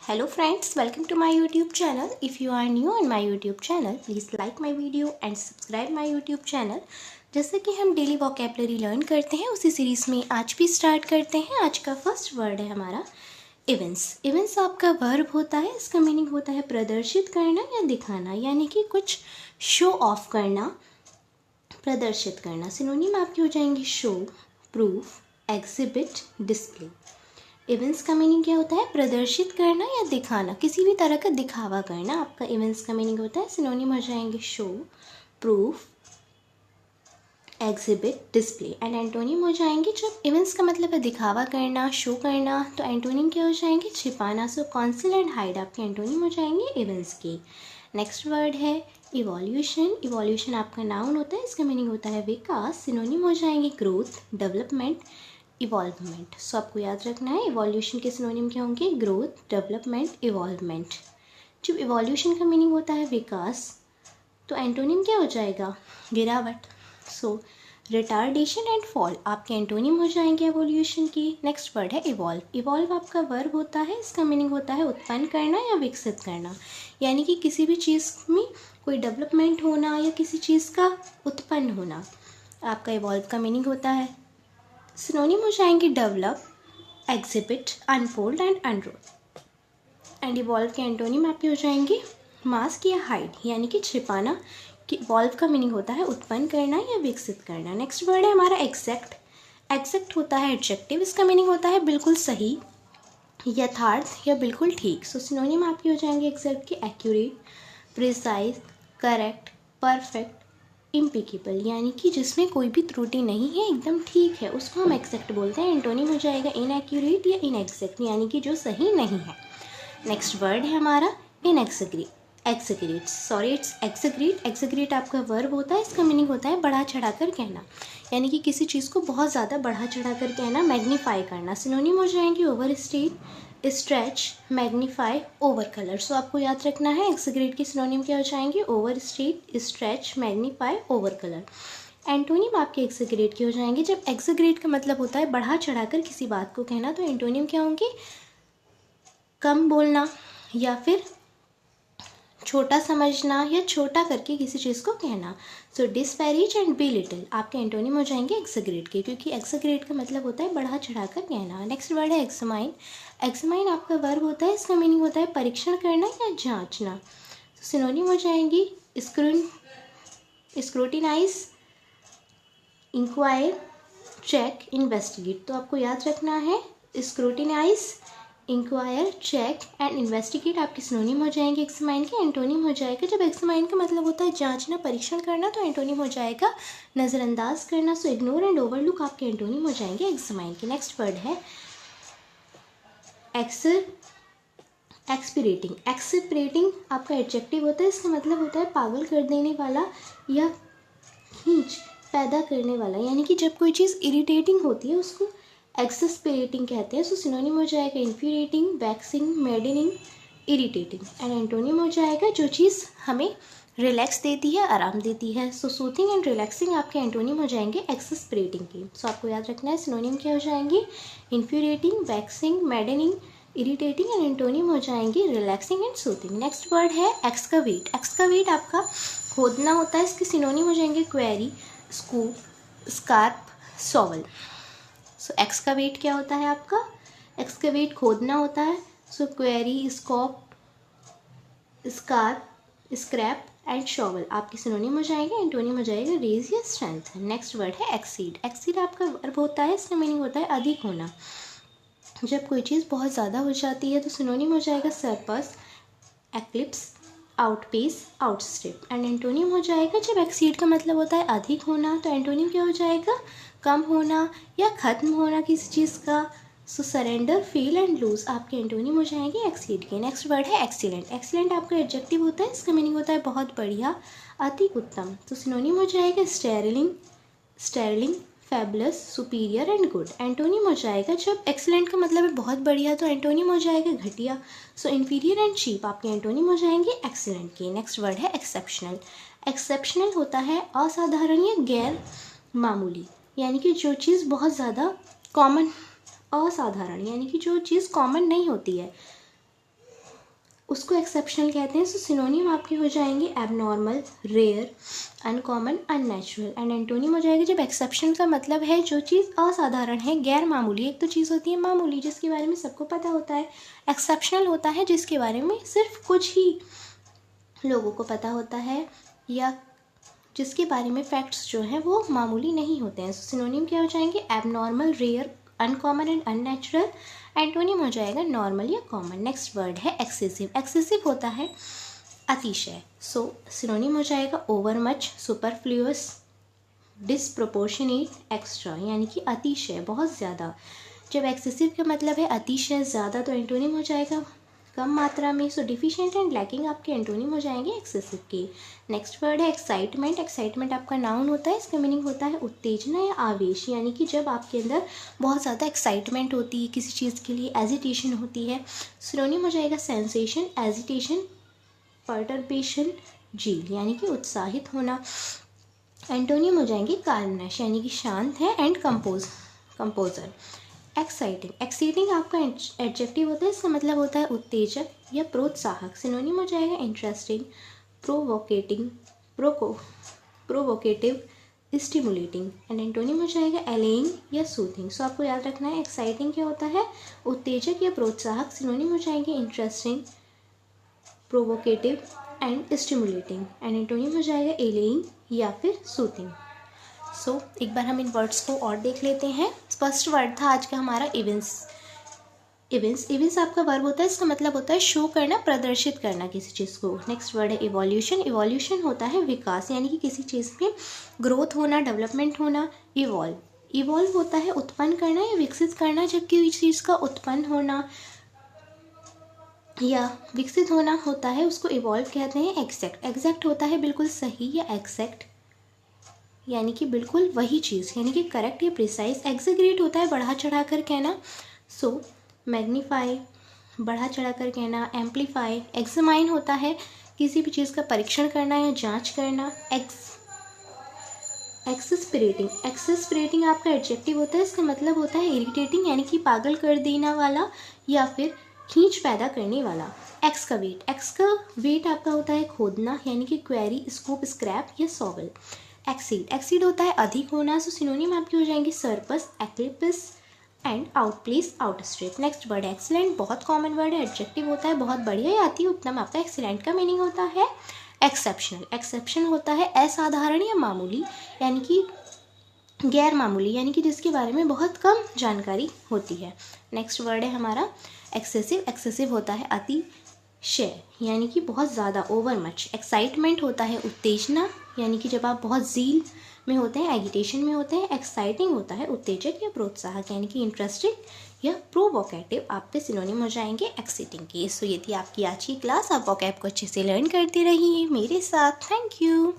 Hello friends, welcome to my YouTube channel. If you are new on my YouTube channel, please like my video and subscribe my YouTube channel. जैसे कि हम daily vocabulary learn करते हैं उसी series में आज भी start करते हैं। आज का फर्स्ट वर्ड है हमारा इवेंट्स। इवेंट्स आपका वर्ब होता है, इसका मीनिंग होता है प्रदर्शित करना या दिखाना, यानी कि कुछ शो ऑफ करना, प्रदर्शित करना। सिनोनिम आपकी हो जाएंगी show, proof, exhibit, display. Events का मीनिंग क्या होता है? प्रदर्शित करना या दिखाना, किसी भी तरह का दिखावा करना आपका इवेंट्स का मीनिंग होता है। सिनोनिम हो जाएंगे show, proof, exhibit, display. And antonym हो जाएंगे, जब इवेंट्स का मतलब है दिखावा करना, शो करना, तो एंटोनिम क्या हो जाएंगे? छिपाना। सो कॉन्सील एंड हाइड आपके एंटोनिम हो जाएंगे इवेंट्स के। नेक्स्ट वर्ड है इवोल्यूशन। इवोल्यूशन आपका नाउन होता है, इसका मीनिंग होता है विकास। सिनोनिम हो जाएंगे ग्रोथ, डेवलपमेंट, इवॉल्वमेंट। सो आपको याद रखना है इवोल्यूशन के सिनोनिम क्या होंगे? Growth, development, involvement. जब इवोल्यूशन का मीनिंग होता है विकास, तो एंटोनिम क्या हो जाएगा? गिरावट। सो रिटार्डेशन एंड फॉल आपके एंटोनिम हो जाएंगे इवोल्यूशन की। नेक्स्ट वर्ड है इवॉल्व। इवॉल्व आपका वर्ब होता है, इसका मीनिंग होता है उत्पन्न करना या विकसित करना, यानी कि किसी भी चीज़ में कोई डेवलपमेंट होना या किसी चीज़ का उत्पन्न होना आपका इवॉल्व का मीनिंग होता है। सिनोनिम हो जाएंगे develop, exhibit, unfold and unroll. And evolve के एंटोनिम आपके हो जाएंगे मास्क या हाइड, यानी कि छिपाना। कि इवॉल्व का मीनिंग होता है उत्पन्न करना या विकसित करना। नेक्स्ट वर्ड है हमारा एग्जैक्ट। एग्जैक्ट होता है एडजेक्टिव, इसका मीनिंग होता है बिल्कुल सही, यथार्थ या बिल्कुल ठीक। सो सिनोनिम आपके हो जाएंगे एग्जैक्ट के एक्यूरेट, प्रिसाइज, करेक्ट, परफेक्ट, इम्पिकेबल, यानी कि जिसमें कोई भी त्रुटि नहीं है, एकदम ठीक है, उसको हम एक्जैक्ट बोलते हैं। एंटोनिम हो जाएगा इनएक्यूरेट या इनएग्जैक्ट, यानी कि जो सही नहीं है। नेक्स्ट वर्ड है हमारा inexact. Exaggerate, sorry it's exaggerate. Exaggerate आपका वर्ब होता है, इसका मीनिंग होता है बढ़ा चढ़ा कर कहना, यानी कि किसी चीज़ को बहुत ज़्यादा बढ़ा चढ़ा कर कहना, मैग्नीफाई करना। सिनोनिम हो जाएंगे overstate, stretch, magnify, overcolour. So आपको याद रखना है एग्जैगरेट के सिनोनिम क्या हो जाएंगे? Overstate, stretch, magnify, over colour. Antonym आपके एग्जैगरेट के हो जाएंगे, जब एग्जैगरेट का मतलब होता है बढ़ा चढ़ा कर किसी बात को कहना, तो एंटोनिम क्या होंगे? कम बोलना या फिर छोटा समझना या छोटा करके किसी चीज़ को कहना। सो डिस्पैरेज एंड बिलिटल आपके एंटोनिम हो जाएंगे एक्सग्रेट के, क्योंकि एक्सग्रेट का मतलब होता है बढ़ा चढ़ा कर कहना। नेक्स्ट वर्ड है एग्जामाइन। एग्जामाइन आपका वर्ब होता है, इसका मीनिंग होता है परीक्षण करना या जांचना। सिनोनिम हो जाएंगी स्क्रूटिनाइज, इंक्वायर, चेक, इन्वेस्टिगेट। तो आपको याद रखना है scrutinize, inquire, check and investigate आपके सिनोनिम हो जाएंगे एग्जामाइन के। एंटोनिम हो जाएगा, जब एग्जामाइन का मतलब होता है जांचना, परीक्षण करना, तो एंटोनिम हो जाएगा नज़रअंदाज करना। सो इग्नोर एंड ओवरलुक आपके एंटोनिम हो जाएंगे एग्जामाइन के। नेक्स्ट वर्ड है एक्सपीरेटिंग। एक्सपीरेटिंग आपका एडजेक्टिव होता है, इसका मतलब होता है पागल कर देने वाला या खींच पैदा करने वाला, यानी कि जब कोई चीज़ इरिटेटिंग होती है उसको एक्सस्पेरेटिंग कहते हैं। सो सिनोनिम हो जाएगा infuriating, vexing, maddening, irritating. And antonym हो जाएगा जो चीज़ हमें रिलैक्स देती है, आराम देती है। सो सूथिंग एंड रिलैक्सिंग आपके एंटोनिम हो जाएंगे एक्सस्पेरेटिंग के। सो आपको याद रखना है सिनोनिम क्या हो जाएंगे? Infuriating, vexing, maddening, irritating. And antonym हो जाएंगे relaxing and soothing. Next word है एक्सकवेट। एक्सकवेट आपका खोदना होता है, इसके सिनोनिम हो जाएंगे quarry, scoop, scarp, shovel. So excavate क्या होता है आपका? एक्सकवेट खोदना होता है। So quarry, scoop, scarp, scrap and shovel आपके सिनोनिम हो जाएंगे। एंटोनिम हो जाएगा रेज या स्ट्रेंथ। नेक्स्ट वर्ड है एक्सीड। एक्सीड आपका वर्ब होता है, इसका मीनिंग होता है अधिक होना। जब कोई चीज़ बहुत ज़्यादा हो जाती है तो सिनोनिम हो जाएगा surpass, eclipse, outpace, outstep. And antonym हो जाएगा, जब एक्सीड का मतलब होता है अधिक होना, तो एंटोनिम क्या हो जाएगा? कम होना या ख़त्म होना किसी चीज़ का। सो सरेंडर, फेल एंड लूज आपके एंटोनिम हो जाएंगे एक्सीड के। नेक्स्ट वर्ड है एक्सीलेंट। एक्सीलेंट आपका एडजेक्टिव होता है, इसका मीनिंग होता है बहुत बढ़िया, अति उत्तम। तो सिनोनिम हो जाएगा sterling, fabulous, superior and good. Antonym हो जाएगा, जब एक्सीलेंट का मतलब है बहुत बढ़िया, तो एंटोनिम हो जाएगा घटिया। सो इन्फीरियर एंड चीप आपके एंटोनिम हो जाएंगे एक्सीलेंट के। नेक्स्ट वर्ड है एक्सेप्शनल। एक्सेप्शनल होता है असाधारण या गैर मामूली, यानी कि जो चीज़ बहुत ज़्यादा कॉमन, असाधारण यानी कि जो चीज़ कॉमन नहीं होती है, उसको एक्सेप्शनल कहते हैं। सो सिनोनिम आपके हो जाएंगे abnormal, rare, uncommon, unnatural. And antonym हो जाएगा जब एक्सेप्शन का मतलब है जो चीज़ असाधारण है, गैर मामूली। एक तो चीज़ होती है मामूली जिसके बारे में सबको पता होता है, एक्सेप्शनल होता है जिसके बारे में सिर्फ कुछ ही लोगों को पता होता है, या जिसके बारे में फैक्ट्स जो हैं वो मामूली नहीं होते हैं। सिनोनिम क्या हो जाएंगे? Abnormal, rare, uncommon and unnatural. Antonym हो जाएगा नॉर्मल या कॉमन। नेक्स्ट वर्ड है एक्सेसिव। एक्सेसिव होता है अतिशय। सो सिनोनिम हो जाएगा over much, superfluous, disproportionate, extra, यानी कि अतिशय, बहुत ज़्यादा। जब एक्सेसिव का मतलब है अतिशय, ज़्यादा, तो एंटोनिम हो जाएगा कम मात्रा में। सो डिफिशिएंट एंड लैकिंग आपके एंटोनिम हो जाएंगे एक्सेसिव के। नेक्स्ट वर्ड है एक्साइटमेंट। एक्साइटमेंट आपका नाउन होता है, इसका मीनिंग होता है उत्तेजना या आवेश, यानी कि जब आपके अंदर बहुत ज़्यादा एक्साइटमेंट होती है किसी चीज़ के लिए, एजिटेशन होती है। सिनोनिम हो जाएगा सेंसेशन, एजिटेशन, पर्टर्बेशन, जील, यानी कि उत्साहित होना। एंटोनिम हो जाएंगे काल्मनेस, यानी कि शांत है, एंड कंपोजर। एक्साइटिंग। एक्साइटिंग आपका एडजेक्टिव होता है, इसका मतलब होता है उत्तेजक या प्रोत्साहक। सिनोनिम हो जाएगा interesting, provocating, provocative, stimulating. And antonym हो जाएगा एलेइंग या सूथिंग। सो आपको याद रखना है एक्साइटिंग क्या होता है? उत्तेजक या प्रोत्साहक। सिनोनिम हो जाएंगे interesting, provocative and stimulating. And antonym हो जाएगा एलेइंग या फिर सूथिंग। सो एक बार हम इन वर्ड्स को और देख लेते हैं। फर्स्ट वर्ड था आज का हमारा इवेंट्स। इवेंट्स आपका वर्ब होता है, इसका मतलब होता है शो करना, प्रदर्शित करना किसी चीज़ को। नेक्स्ट वर्ड है इवोल्यूशन। इवोल्यूशन होता है विकास, यानी कि किसी चीज़ में ग्रोथ होना, डेवलपमेंट होना। इवॉल्व होता है उत्पन्न करना या विकसित करना, जब किसी चीज़ का उत्पन्न होना या विकसित होना होता है उसको इवॉल्व कहते हैं। एग्जैक्ट होता है बिल्कुल सही या एग्जैक्ट, यानी कि बिल्कुल वही चीज़, यानी कि करेक्ट या प्रिसाइज। एग्जेगरेट होता है बढ़ा चढ़ा कर कहना। सो मैग्नीफाई, बढ़ा चढ़ा कर कहना। एम्पलीफाई। एग्जामाइन होता है किसी भी चीज़ का परीक्षण करना या जांच करना। एक्सेस्परेटिंग आपका एडजेक्टिव होता है, इसका मतलब होता है इरिटेटिंग, यानी कि पागल कर देने वाला या फिर खींच पैदा करने वाला। एक्सकवेट आपका होता है खोदना, यानी कि क्वेरी, स्कूप, स्क्रैप या सॉवल। एक्सीड होता है अधिक होना। सो सिनोनिम आपके हो जाएंगे सरपस, एक्लिपस एंड आउटप्लेस, आउटस्ट्रिप। नेक्स्ट वर्ड है एक्सीलेंट। बहुत कॉमन वर्ड है, एडजेक्टिव होता है बहुत बढ़िया या अति उत्तम। आपका एक्सीलेंट का मीनिंग होता है एक्सेप्शनल। एक्सेप्शन होता है असाधारण या मामूली, यानी कि गैर मामूली, यानी कि जिसके बारे में बहुत कम जानकारी होती है। नेक्स्ट वर्ड है हमारा एक्सेसिव। एक्सेसिव होता है अतिशय, यानी कि बहुत ज़्यादा, ओवर मच। एक्साइटमेंट होता है उत्तेजना, यानी कि जब आप बहुत ज़ील में होते हैं, एगिटेशन में होते हैं। एक्साइटिंग होता है उत्तेजक या प्रोत्साहक, यानी कि इंटरेस्टिंग या प्रोवोकेटिव। आपके सिनोनिम हो जाएंगे एक्साइटिंग के। सो ये थी आपकी आज की क्लास। आप वोकैब को अच्छे से लर्न करते रहिए मेरे साथ। Thank you.